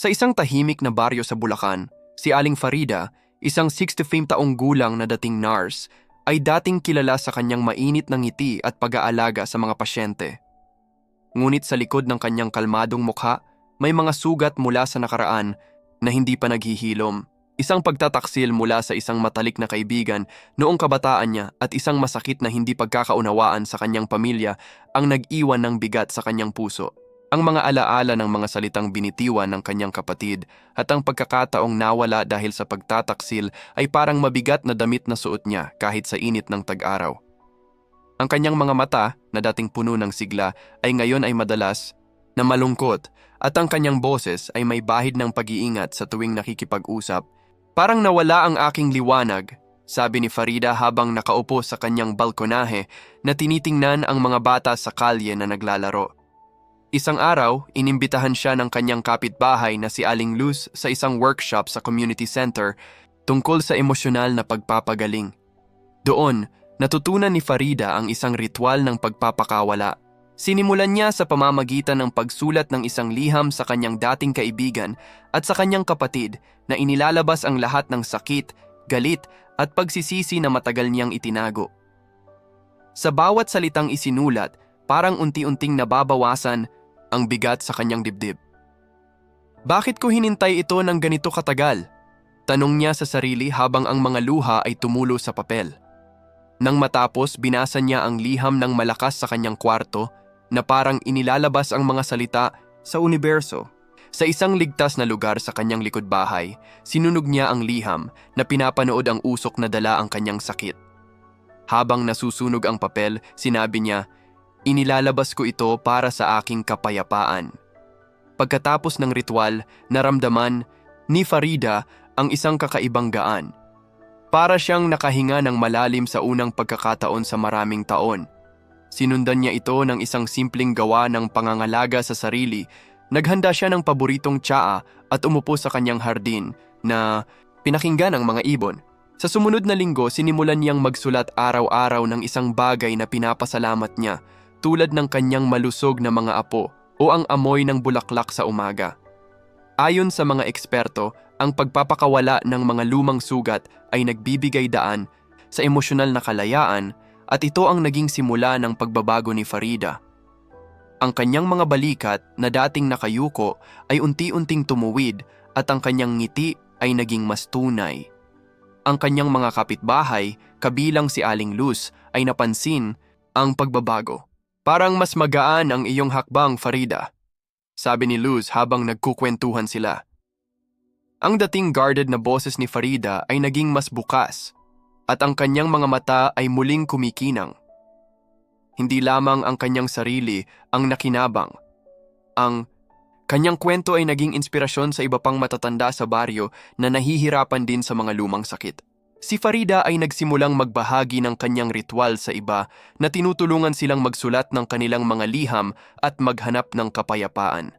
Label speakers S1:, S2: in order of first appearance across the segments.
S1: Sa isang tahimik na baryo sa Bulacan, si Aling Farida, isang 65 taong gulang na dating nurse, ay dating kilala sa kanyang mainit na ngiti at pag-aalaga sa mga pasyente. Ngunit sa likod ng kanyang kalmadong mukha, may mga sugat mula sa nakaraan na hindi pa naghihilom. Isang pagtataksil mula sa isang matalik na kaibigan noong kabataan niya at isang masakit na hindi pagkakaunawaan sa kanyang pamilya ang nag-iwan ng bigat sa kanyang puso. Ang mga alaala ng mga salitang binitiwan ng kanyang kapatid at ang pagkakataong nawala dahil sa pagtataksil ay parang mabigat na damit na suot niya kahit sa init ng tag-araw. Ang kanyang mga mata na dating puno ng sigla ay ngayon ay madalas na malungkot at ang kanyang boses ay may bahid ng pag-iingat sa tuwing nakikipag-usap. Parang nawala ang aking liwanag, sabi ni Farida habang nakaupo sa kanyang balkonahe na tinitingnan ang mga bata sa kalye na naglalaro. Isang araw, inimbitahan siya ng kanyang kapitbahay na si Aling Luz sa isang workshop sa community center tungkol sa emosyonal na pagpapagaling. Doon, natutunan ni Farida ang isang ritual ng pagpapakawala. Sinimulan niya sa pamamagitan ng pagsulat ng isang liham sa kanyang dating kaibigan at sa kanyang kapatid na inilalabas ang lahat ng sakit, galit at pagsisisi na matagal niyang itinago. Sa bawat salitang isinulat, parang unti-unting nababawasan ang bigat sa kanyang dibdib. Bakit ko hinintay ito ng ganito katagal? Tanong niya sa sarili habang ang mga luha ay tumulo sa papel. Nang matapos, binasa niya ang liham ng malakas sa kanyang kwarto na parang inilalabas ang mga salita sa universo. Sa isang ligtas na lugar sa kanyang likod bahay, sinunog niya ang liham na pinapanood ang usok na dala ang kanyang sakit. Habang nasusunog ang papel, sinabi niya, "Inilalabas ko ito para sa aking kapayapaan." Pagkatapos ng ritual, naramdaman ni Farida ang isang kakaibang gaan. Para siyang nakahinga ng malalim sa unang pagkakataon sa maraming taon. Sinundan niya ito ng isang simpleng gawa ng pangangalaga sa sarili. Naghanda siya ng paboritong tsaa at umupo sa kanyang hardin na pinakinggan ng mga ibon. Sa sumunod na linggo, sinimulan niyang magsulat araw-araw ng isang bagay na pinapasalamat niya, tulad ng kanyang malusog na mga apo o ang amoy ng bulaklak sa umaga. Ayon sa mga eksperto, ang pagpapakawala ng mga lumang sugat ay nagbibigay daan sa emosyonal na kalayaan at ito ang naging simula ng pagbabago ni Farida. Ang kanyang mga balikat na dating nakayuko ay unti-unting tumuwid at ang kanyang ngiti ay naging mas tunay. Ang kanyang mga kapitbahay, kabilang si Aling Luz, ay napansin ang pagbabago. "Parang mas magaan ang iyong hakbang, Farida," sabi ni Luz habang nagkukwentuhan sila. Ang dating guarded na boses ni Farida ay naging mas bukas at ang kanyang mga mata ay muling kumikinang. Hindi lamang ang kanyang sarili ang nakinabang. Ang kanyang kwento ay naging inspirasyon sa iba pang matatanda sa baryo na nahihirapan din sa mga lumang sakit. Si Farida ay nagsimulang magbahagi ng kanyang ritual sa iba na tinutulungan silang magsulat ng kanilang mga liham at maghanap ng kapayapaan.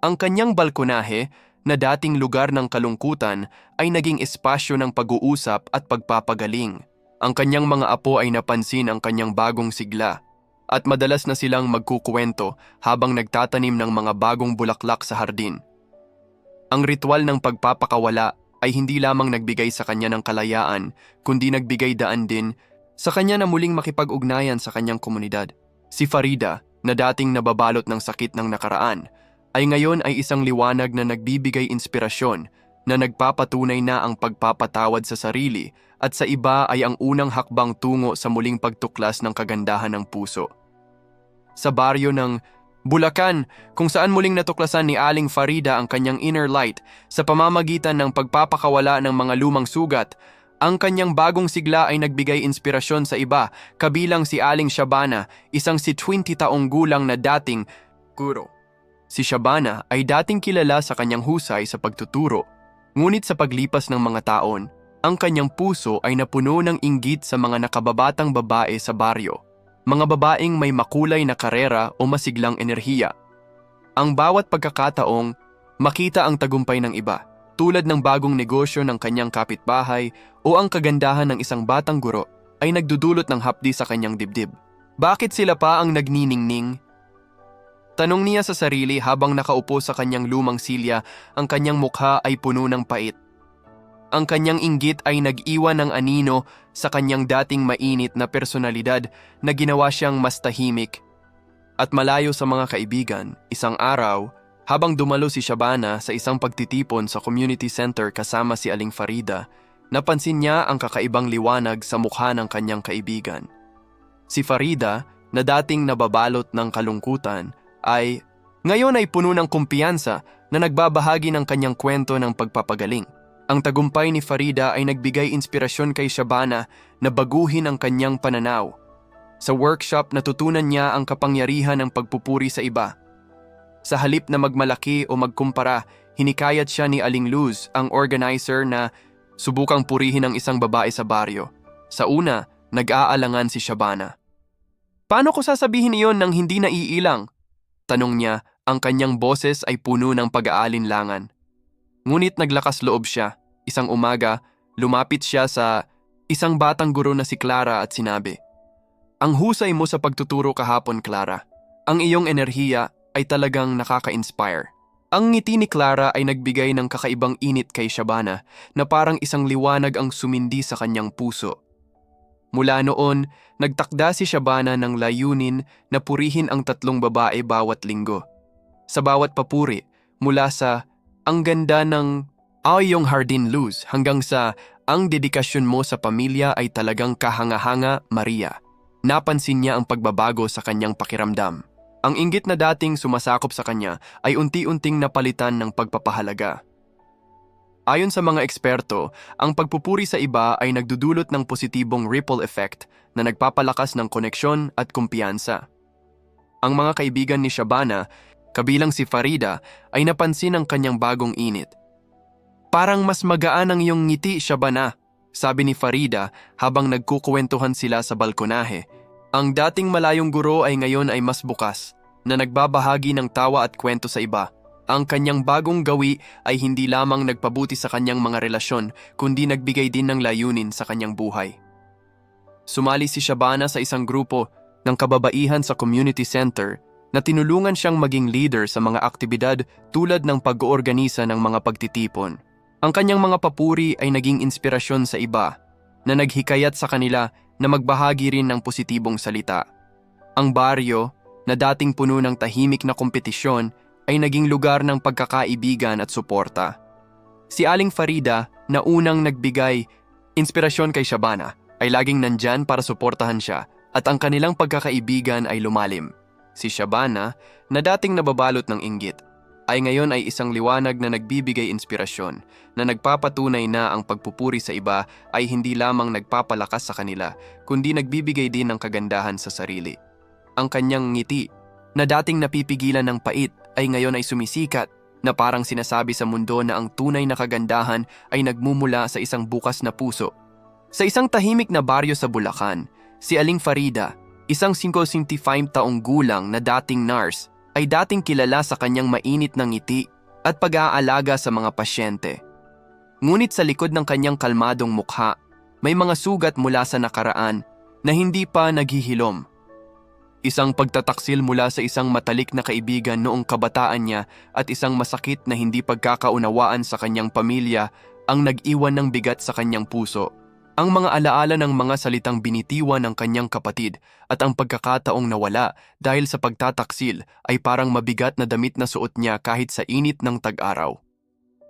S1: Ang kanyang balkonahe, na dating lugar ng kalungkutan, ay naging espasyo ng pag-uusap at pagpapagaling. Ang kanyang mga apo ay napansin ang kanyang bagong sigla at madalas na silang magkukuwento habang nagtatanim ng mga bagong bulaklak sa hardin. Ang ritual ng pagpapakawala ay hindi lamang nagbigay sa kanya ng kalayaan, kundi nagbigay daan din sa kanya na muling makipag-ugnayan sa kanyang komunidad. Si Farida, na dating nababalot ng sakit ng nakaraan, ay ngayon ay isang liwanag na nagbibigay inspirasyon na nagpapatunay na ang pagpapatawad sa sarili at sa iba ay ang unang hakbang tungo sa muling pagtuklas ng kagandahan ng puso. Sa baryo ng Bulacan, kung saan muling natuklasan ni Aling Farida ang kanyang inner light sa pamamagitan ng pagpapakawala ng mga lumang sugat, ang kanyang bagong sigla ay nagbigay inspirasyon sa iba, kabilang si Aling Shabana, isang 20 taong gulang na dating guro. Si Shabana ay dating kilala sa kanyang husay sa pagtuturo, ngunit sa paglipas ng mga taon, ang kanyang puso ay napuno ng inggit sa mga nakababatang babae sa baryo, mga babaeng may makulay na karera o masiglang enerhiya. Ang bawat pagkakataong makita ang tagumpay ng iba, tulad ng bagong negosyo ng kanyang kapitbahay o ang kagandahan ng isang batang guro, ay nagdudulot ng hapdi sa kanyang dibdib. Bakit sila pa ang nagniningning? Tanong niya sa sarili habang nakaupo sa kanyang lumang silya, ang kanyang mukha ay puno ng pait. Ang kanyang inggit ay nag-iwan ng anino sa kanyang dating mainit na personalidad na ginawa siyang mas tahimik. At malayo sa mga kaibigan, isang araw, habang dumalo si Shabana sa isang pagtitipon sa community center kasama si Aling Farida, napansin niya ang kakaibang liwanag sa mukha ng kanyang kaibigan. Si Farida, na dating nababalot ng kalungkutan, ngayon ay puno ng kumpiyansa na nagbabahagi ng kanyang kwento ng pagpapagaling. Ang tagumpay ni Farida ay nagbigay inspirasyon kay Shabana na baguhin ang kanyang pananaw. Sa workshop, natutunan niya ang kapangyarihan ng pagpupuri sa iba. Sa halip na magmalaki o magkumpara, hinikayat siya ni Aling Luz, ang organizer, na subukang purihin ang isang babae sa baryo. Sa una, nag-aalangan si Shabana. "Paano ko sasabihin iyon nang hindi naiilang?" Tanong niya, ang kanyang boses ay puno ng pag-aalinlangan. Ngunit naglakas loob siya. Isang umaga, lumapit siya sa isang batang guro na si Clara at sinabi, "Ang husay mo sa pagtuturo kahapon, Clara. Ang iyong enerhiya ay talagang nakaka-inspire." Ang ngiti ni Clara ay nagbigay ng kakaibang init kay Shabana na parang isang liwanag ang sumindi sa kanyang puso. Mula noon, nagtakda si Shabana ng layunin na purihin ang 3 babae bawat linggo. Sa bawat papuri, mula sa "ang ganda ng iyong hardin, Luz" hanggang sa "ang dedikasyon mo sa pamilya ay talagang kahanga-hanga, Maria", napansin niya ang pagbabago sa kanyang pakiramdam. Ang inggit na dating sumasakop sa kanya ay unti-unting napalitan ng pagpapahalaga. Ayon sa mga eksperto, ang pagpupuri sa iba ay nagdudulot ng positibong ripple effect na nagpapalakas ng koneksyon at kumpiyansa. Ang mga kaibigan ni Shabana, kabilang si Farida, ay napansin ang kanyang bagong init. "Parang mas magaan ang iyong ngiti, Shabana," sabi ni Farida habang nagkukwentuhan sila sa balkonahe. Ang dating malayong guro ay ngayon ay mas bukas, na nagbabahagi ng tawa at kwento sa iba. Ang kanyang bagong gawi ay hindi lamang nagpabuti sa kanyang mga relasyon, kundi nagbigay din ng layunin sa kanyang buhay. Sumali si Shabana sa isang grupo ng kababaihan sa community center na tinulungan siyang maging leader sa mga aktibidad tulad ng pag-oorganisa ng mga pagtitipon. Ang kanyang mga papuri ay naging inspirasyon sa iba na naghikayat sa kanila na magbahagi rin ng positibong salita. Ang baryo, na dating puno ng tahimik na kompetisyon, ay naging lugar ng pagkakaibigan at suporta. Si Aling Farida, na unang nagbigay inspirasyon kay Shabana, ay laging nandyan para suportahan siya at ang kanilang pagkakaibigan ay lumalim. Si Shabana, na dating nababalot ng inggit, ay ngayon ay isang liwanag na nagbibigay inspirasyon, na nagpapatunay na ang pagpupuri sa iba ay hindi lamang nagpapalakas sa kanila, kundi nagbibigay din ng kagandahan sa sarili. Ang kanyang ngiti, na dating napipigilan ng pait, ay ngayon ay sumisikat, na parang sinasabi sa mundo na ang tunay na kagandahan ay nagmumula sa isang bukas na puso. Sa isang tahimik na baryo sa Bulacan, si Aling Farida, isang 55 taong gulang na dating nurse, ay dating kilala sa kanyang mainit na ngiti at pag-aalaga sa mga pasyente. Ngunit sa likod ng kanyang kalmadong mukha, may mga sugat mula sa nakaraan na hindi pa naghihilom. Isang pagtataksil mula sa isang matalik na kaibigan noong kabataan niya at isang masakit na hindi pagkakaunawaan sa kanyang pamilya ang nag-iwan ng bigat sa kanyang puso. Ang mga alaala ng mga salitang binitiwan ng kanyang kapatid at ang pagkakataong nawala dahil sa pagtataksil ay parang mabigat na damit na suot niya kahit sa init ng tag-araw.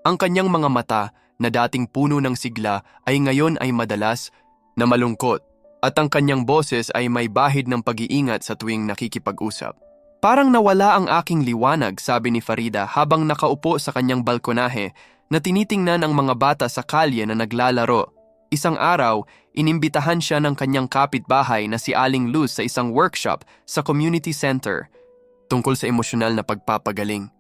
S1: Ang kanyang mga mata na dating puno ng sigla ay ngayon ay madalas na malungkot at ang kanyang boses ay may bahid ng pag-iingat sa tuwing nakikipag-usap. "Parang nawala ang aking liwanag," sabi ni Farida habang nakaupo sa kanyang balkonahe na tinitingnan ang mga bata sa kalye na naglalaro. Isang araw, inimbitahan siya ng kanyang kapitbahay na si Aling Luz sa isang workshop sa community center tungkol sa emosyonal na pagpapagaling.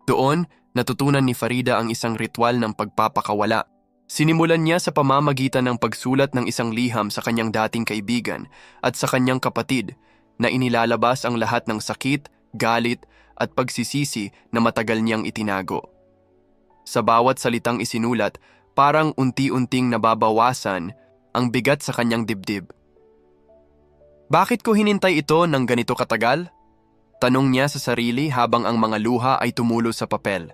S1: Doon, natutunan ni Farida ang isang ritual ng pagpapakawala. Sinimulan niya sa pamamagitan ng pagsulat ng isang liham sa kanyang dating kaibigan at sa kanyang kapatid na inilalabas ang lahat ng sakit, galit at pagsisisi na matagal niyang itinago. Sa bawat salitang isinulat, parang unti-unting nababawasan ang bigat sa kanyang dibdib. "Bakit ko hinintay ito ng ganito katagal?" Tanong niya sa sarili habang ang mga luha ay tumulo sa papel.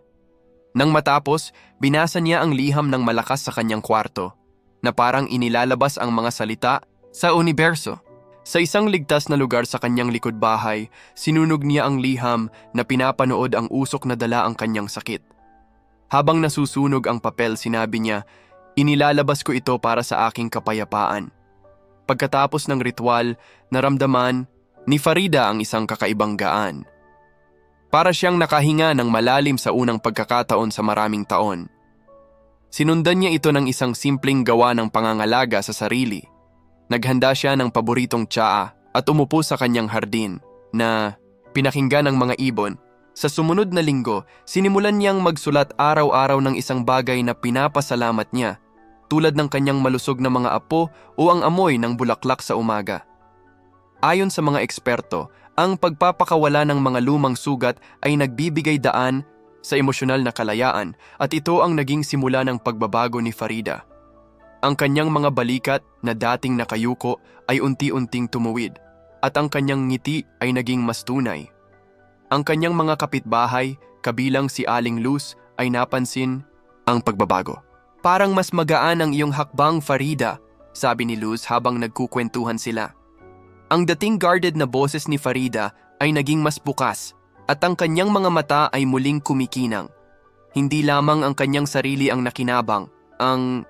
S1: Nang matapos, binasa niya ang liham ng malakas sa kanyang kwarto, na parang inilalabas ang mga salita sa universo. Sa isang ligtas na lugar sa kanyang likod bahay, sinunog niya ang liham na pinapanood ang usok na dala ang kanyang sakit. Habang nasusunog ang papel, sinabi niya, "Inilalabas ko ito para sa aking kapayapaan." Pagkatapos ng ritual, naramdaman ni Farida ang isang kakaibang gaan. Para siyang nakahinga ng malalim sa unang pagkakataon sa maraming taon. Sinundan niya ito ng isang simpleng gawa ng pangangalaga sa sarili. Naghanda siya ng paboritong tsaa at umupo sa kanyang hardin na pinakinggan ng mga ibon. Sa sumunod na linggo, sinimulan niyang magsulat araw-araw ng isang bagay na pinapasalamat niya, tulad ng kanyang malusog na mga apo o ang amoy ng bulaklak sa umaga. Ayon sa mga eksperto, ang pagpapakawala ng mga lumang sugat ay nagbibigay daan sa emosyonal na kalayaan at ito ang naging simula ng pagbabago ni Farida. Ang kanyang mga balikat na dating nakayuko ay unti-unting tumuwid at ang kanyang ngiti ay naging mas tunay. Ang kanyang mga kapitbahay, kabilang si Aling Luz, ay napansin ang pagbabago. "Parang mas magaan ang iyong hakbang, Farida," sabi ni Luz habang nagkukwentuhan sila. Ang dating guarded na boses ni Farida ay naging mas bukas at ang kanyang mga mata ay muling kumikinang. Hindi lamang ang kanyang sarili ang nakinabang, ang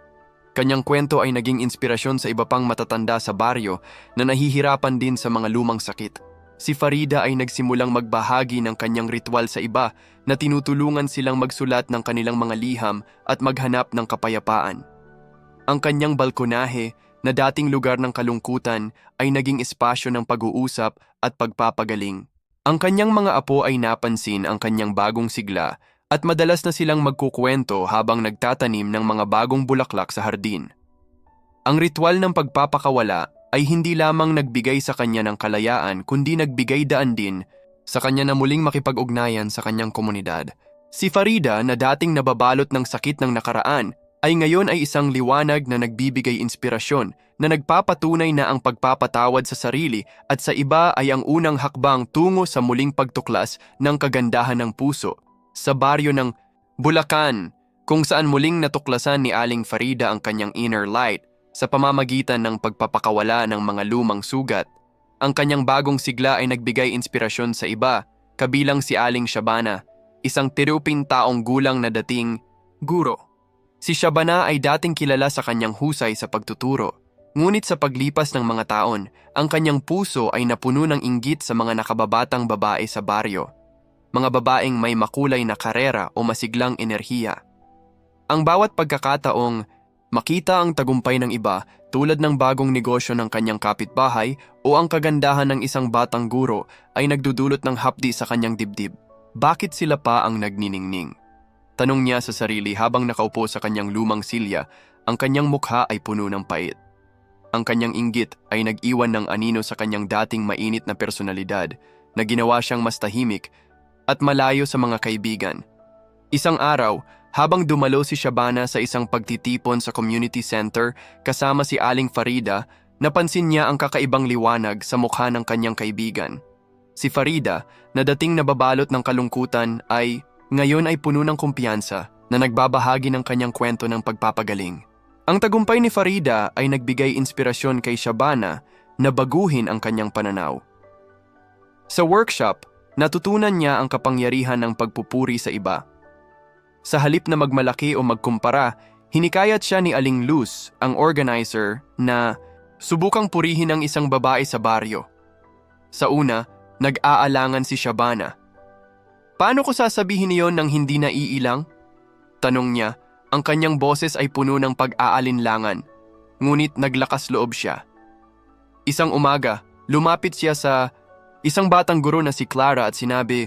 S1: kanyang kwento ay naging inspirasyon sa iba pang matatanda sa baryo na nahihirapan din sa mga lumang sakit. Si Farida ay nagsimulang magbahagi ng kanyang ritual sa iba na tinutulungan silang magsulat ng kanilang mga liham at maghanap ng kapayapaan. Ang kanyang balkonahe na dating lugar ng kalungkutan ay naging espasyo ng pag-uusap at pagpapagaling. Ang kanyang mga apo ay napansin ang kanyang bagong sigla at madalas na silang magkukwento habang nagtatanim ng mga bagong bulaklak sa hardin. Ang ritual ng pagpapakawala ay hindi lamang nagbigay sa kanya ng kalayaan kundi nagbigay daan din sa kanya na muling makipag-ugnayan sa kanyang komunidad. Si Farida na dating nababalot ng sakit ng nakaraan ay ngayon ay isang liwanag na nagbibigay inspirasyon na nagpapatunay na ang pagpapatawad sa sarili at sa iba ay ang unang hakbang tungo sa muling pagtuklas ng kagandahan ng puso. Sa baryo ng Bulacan, kung saan muling natuklasan ni Aling Farida ang kanyang inner light sa pamamagitan ng pagpapakawala ng mga lumang sugat, ang kanyang bagong sigla ay nagbigay inspirasyon sa iba, kabilang si Aling Shabana, isang tiruping taong gulang na dating guro. Si Shabana ay dating kilala sa kanyang husay sa pagtuturo, ngunit sa paglipas ng mga taon, ang kanyang puso ay napuno ng inggit sa mga nakababatang babae sa baryo. Mga babaeng may makulay na karera o masiglang enerhiya. Ang bawat pagkakataong makita ang tagumpay ng iba tulad ng bagong negosyo ng kanyang kapitbahay o ang kagandahan ng isang batang guro ay nagdudulot ng hapdi sa kanyang dibdib. Bakit sila pa ang nagniningning? Tanong niya sa sarili habang nakaupo sa kanyang lumang silya, ang kanyang mukha ay puno ng pait. Ang kanyang inggit ay nag-iwan ng anino sa kanyang dating mainit na personalidad na ginawa siyang mas tahimik at malayo sa mga kaibigan. Isang araw, habang dumalo si Shabana sa isang pagtitipon sa community center kasama si Aling Farida, napansin niya ang kakaibang liwanag sa mukha ng kanyang kaibigan. Si Farida, na dating nababalot ng kalungkutan ngayon ay puno ng kumpiyansa na nagbabahagi ng kanyang kwento ng pagpapagaling. Ang tagumpay ni Farida ay nagbigay inspirasyon kay Shabana na baguhin ang kanyang pananaw. Sa workshop, natutunan niya ang kapangyarihan ng pagpupuri sa iba. Sa halip na magmalaki o magkumpara, hinikayat siya ni Aling Luz, ang organizer, na subukang purihin ang isang babae sa baryo. Sa una, nag-aalangan si Shabana. "Paano ko sasabihin iyon nang hindi naiilang?" Tanong niya, ang kanyang boses ay puno ng pag-aalinlangan, ngunit naglakas loob siya. Isang umaga, lumapit siya sa isang batang guro na si Clara at sinabi,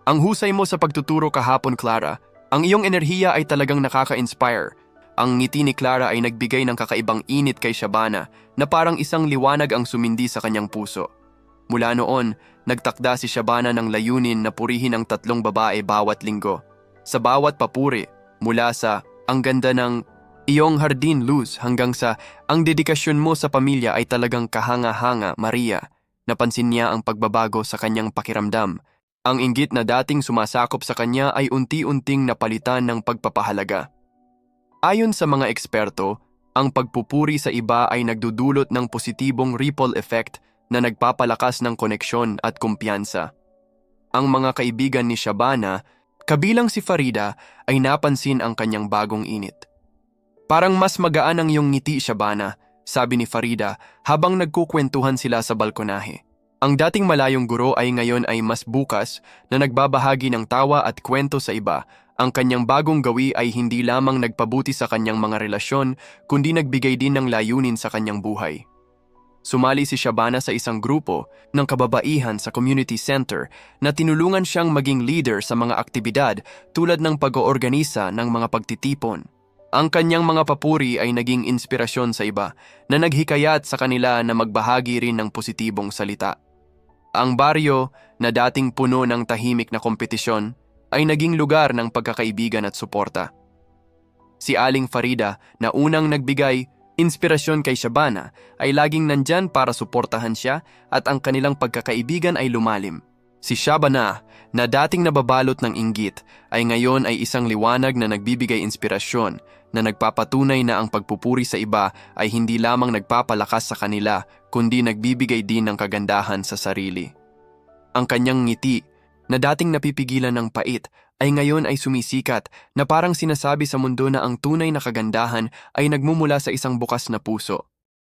S1: "Ang husay mo sa pagtuturo kahapon, Clara. Ang iyong enerhiya ay talagang nakaka-inspire." Ang ngiti ni Clara ay nagbigay ng kakaibang init kay Shabana na parang isang liwanag ang sumindi sa kanyang puso. Mula noon, nagtakda si Shabana ng layunin na purihin ang 3 babae bawat linggo. Sa bawat papuri, mula sa "ang ganda ng iyong hardin, Luz" hanggang sa "ang dedikasyon mo sa pamilya ay talagang kahanga-hanga, Maria", napansin niya ang pagbabago sa kanyang pakiramdam Ang inggit na dating sumasakop sa kanya ay unti-unting napalitan ng pagpapahalaga. Ayon sa mga eksperto, ang pagpupuri sa iba ay nagdudulot ng positibong ripple effect na nagpapalakas ng koneksyon at kumpiyansa. Ang mga kaibigan ni Shabana, kabilang si Farida, ay napansin ang kanyang bagong init. Parang mas magaan ang iyong ngiti, Shabana, sabi ni Farida habang nagkukwentuhan sila sa balkonahe. Ang dating malayong guro ay ngayon ay mas bukas na nagbabahagi ng tawa at kwento sa iba. Ang kanyang bagong gawi ay hindi lamang nagpabuti sa kanyang mga relasyon, kundi nagbigay din ng layunin sa kanyang buhay. Sumali si Shabana sa isang grupo ng kababaihan sa community center na tinulungan siyang maging leader sa mga aktibidad tulad ng pag-oorganisa ng mga pagtitipon. Ang kanyang mga papuri ay naging inspirasyon sa iba na naghikayat sa kanila na magbahagi rin ng positibong salita. Ang baryo na dating puno ng tahimik na kompetisyon ay naging lugar ng pagkakaibigan at suporta. Si Aling Farida na unang nagbigay inspirasyon kay Shabana ay laging nandyan para suportahan siya at ang kanilang pagkakaibigan ay lumalim. Si Shabana na dating nababalot ng inggit ay ngayon ay isang liwanag na nagbibigay inspirasyon na nagpapatunay na ang pagpupuri sa iba ay hindi lamang nagpapalakas sa kanila kundi nagbibigay din ng kagandahan sa sarili. Ang kanyang ngiti na dating napipigilan ng pait ay ngayon ay sumisikat na parang sinasabi sa mundo na ang tunay na kagandahan ay nagmumula sa isang bukas na puso.